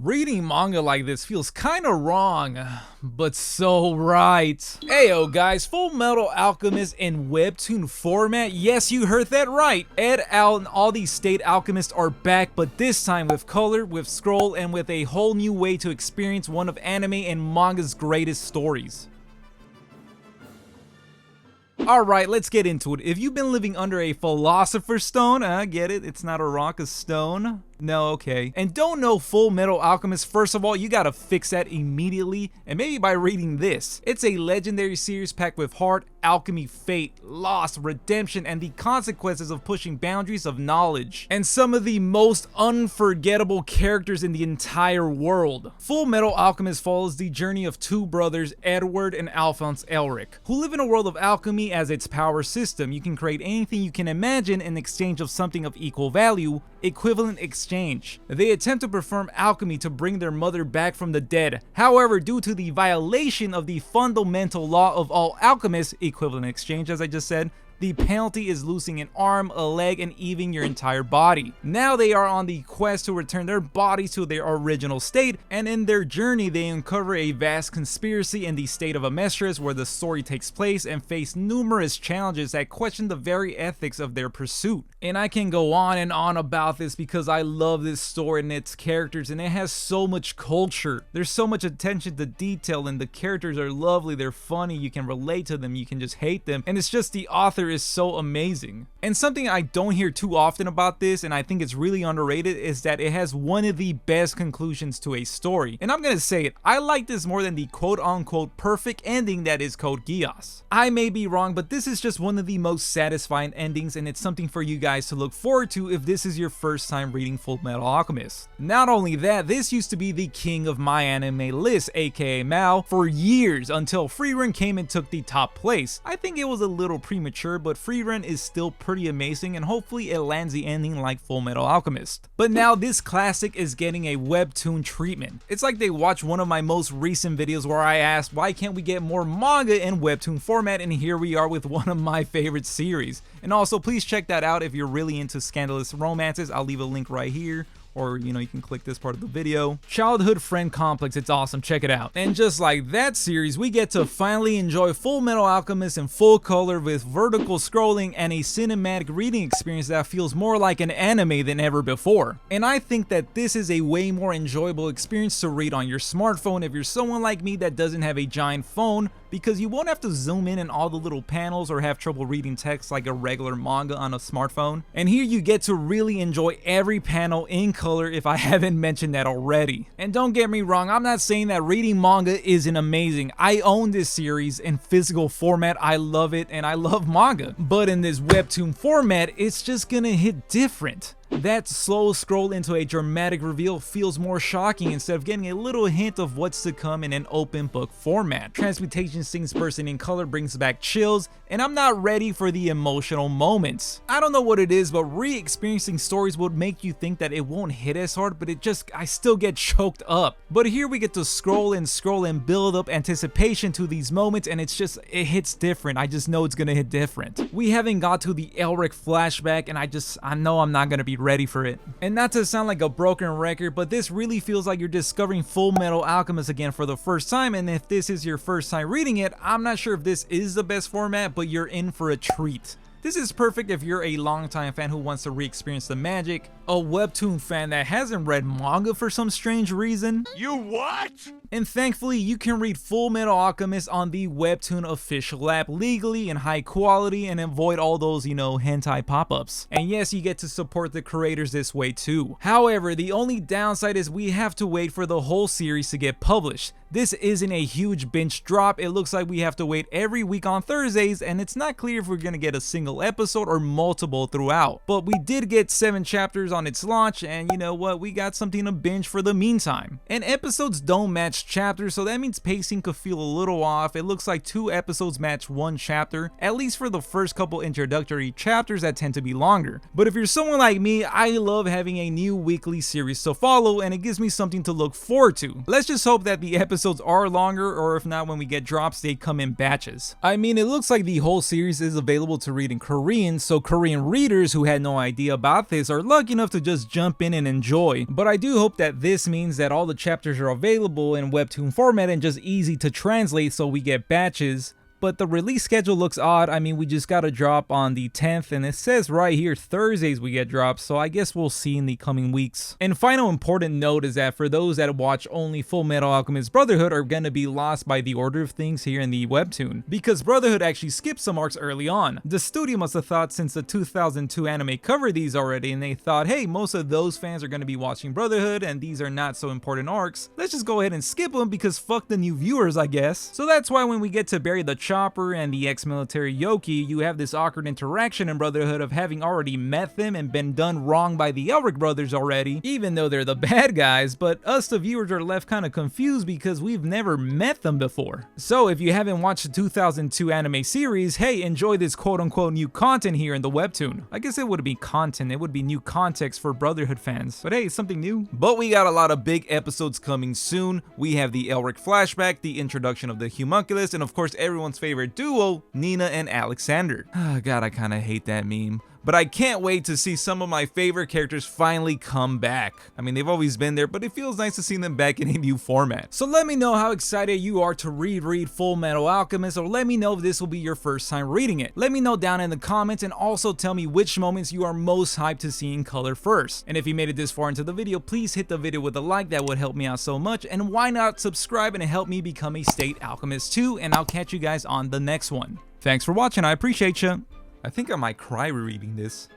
Reading manga like this feels kinda wrong, but so right. Ayo guys, Fullmetal Alchemist in webtoon format. Yes, you heard that right. Ed, Al, and all these state alchemists are back, but this time with color, with scroll, and with a whole new way to experience one of anime and manga's greatest stories. Alright, let's get into it. If you've been living under a philosopher's stone, get it? It's not a rock, a stone. No, okay. And don't know Fullmetal Alchemist, first of all, you gotta fix that immediately, and maybe by reading this. It's a legendary series packed with heart, alchemy, fate, loss, redemption, and the consequences of pushing boundaries of knowledge. And some of the most unforgettable characters in the entire world. Fullmetal Alchemist follows the journey of two brothers, Edward and Alphonse Elric, who live in a world of alchemy as its power system. You can create anything you can imagine in exchange of something of equal value, equivalent exchange. They attempt to perform alchemy to bring their mother back from the dead. However, due to the violation of the fundamental law of all alchemists, equivalent exchange as I just said, the penalty is losing an arm, a leg, and even your entire body. Now they are on the quest to return their bodies to their original state, and in their journey they uncover a vast conspiracy in the state of Amestris where the story takes place and face numerous challenges that question the very ethics of their pursuit. And I can go on and on about this because I love this story and its characters, and it has so much culture. There's so much attention to detail, and the characters are lovely, they're funny, you can relate to them, you can just hate them, and it's just the author is so amazing. And something I don't hear too often about this, and I think it's really underrated, is that it has one of the best conclusions to a story. And I'm gonna say it, I like this more than the quote-unquote perfect ending that is Code Geass. I may be wrong, but this is just one of the most satisfying endings, and it's something for you guys to look forward to if this is your first time reading Fullmetal Alchemist. Not only that, this used to be the king of my anime list, aka Mao, for years until Freerun came and took the top place. I think it was a little premature, but Freerun is still pretty amazing, and hopefully it lands the ending like Fullmetal Alchemist. But now this classic is getting a webtoon treatment. It's like they watched one of my most recent videos where I asked why can't we get more manga in webtoon format, and here we are with one of my favorite series. And also please check that out if you're really into scandalous romances. I'll leave a link right here, or you can click this part of the video. Childhood Friend Complex, it's awesome, check it out. And just like that series, we get to finally enjoy Fullmetal Alchemist in full color with vertical scrolling and a cinematic reading experience that feels more like an anime than ever before. And I think that this is a way more enjoyable experience to read on your smartphone if you're someone like me that doesn't have a giant phone, because you won't have to zoom in all the little panels or have trouble reading text like a regular manga on a smartphone. And here you get to really enjoy every panel in color if I haven't mentioned that already. And don't get me wrong, I'm not saying that reading manga isn't amazing. I own this series in physical format, I love it, and I love manga. But in this webtoon format, it's just gonna hit different. That slow scroll into a dramatic reveal feels more shocking instead of getting a little hint of what's to come in an open book format. Transmutation scenes bursting in color brings back chills, and I'm not ready for the emotional moments. I don't know what it is, but re-experiencing stories would make you think that it won't hit as hard, but I still get choked up. But here we get to scroll and build up anticipation to these moments, and it hits different. I just know it's gonna hit different. We haven't got to the Elric flashback, and I know I'm not gonna be ready for it. And not to sound like a broken record, but this really feels like you're discovering Fullmetal Alchemist again for the first time, and if this is your first time reading it, I'm not sure if this is the best format, but you're in for a treat. This is perfect if you're a longtime fan who wants to re-experience the magic, a webtoon fan that hasn't read manga for some strange reason. You what? And thankfully, you can read Fullmetal Alchemist on the Webtoon official app legally in high quality and avoid all those, hentai pop-ups. And yes, you get to support the creators this way too. However, the only downside is we have to wait for the whole series to get published. This isn't a huge binge drop. It looks like we have to wait every week on Thursdays, and it's not clear if we're gonna get a single episode or multiple throughout. But we did get 7 chapters on its launch, and you know what, we got something to binge for the meantime. And episodes don't match chapters, so that means pacing could feel a little off. It looks like 2 episodes match 1 chapter, at least for the first couple introductory chapters that tend to be longer. But if you're someone like me, I love having a new weekly series to follow, and it gives me something to look forward to. Let's just hope that the episodes are longer, or if not, when we get drops, they come in batches. I mean, it looks like the whole series is available to read in in Korean, so Korean readers who had no idea about this are lucky enough to just jump in and enjoy. But I do hope that this means that all the chapters are available in webtoon format and just easy to translate so we get batches. But the release schedule looks odd. I mean, we just got a drop on the 10th, and it says right here Thursdays we get drops, so I guess we'll see in the coming weeks. And final important note is that for those that watch only Fullmetal Alchemist Brotherhood are gonna be lost by the order of things here in the webtoon, because Brotherhood actually skipped some arcs early on. The studio must have thought, since the 2002 anime covered these already, and they thought, hey, most of those fans are gonna be watching Brotherhood, and these are not so important arcs. Let's just go ahead and skip them because fuck the new viewers, I guess. So that's why when we get to Bury the Chopper and the ex-military Yoki, you have this awkward interaction in Brotherhood of having already met them and been done wrong by the Elric brothers already, even though they're the bad guys, but us the viewers are left kind of confused because we've never met them before. So if you haven't watched the 2002 anime series, hey, enjoy this quote-unquote new content here in the webtoon. I guess it wouldn't be content, it would be new context for Brotherhood fans, but hey, it's something new. But we got a lot of big episodes coming soon. We have the Elric flashback, the introduction of the homunculus, and of course everyone's favorite duo, Nina and Alexander. God, I kinda hate that meme. But I can't wait to see some of my favorite characters finally come back. I mean, they've always been there, but it feels nice to see them back in a new format. So let me know how excited you are to read Fullmetal Alchemist, or let me know if this will be your first time reading it. Let me know down in the comments, and also tell me which moments you are most hyped to see in color first. And if you made it this far into the video, please hit the video with a like, that would help me out so much. And why not subscribe and help me become a state alchemist too, and I'll catch you guys on the next one. Thanks for watching, I appreciate you. I think I might cry rereading this.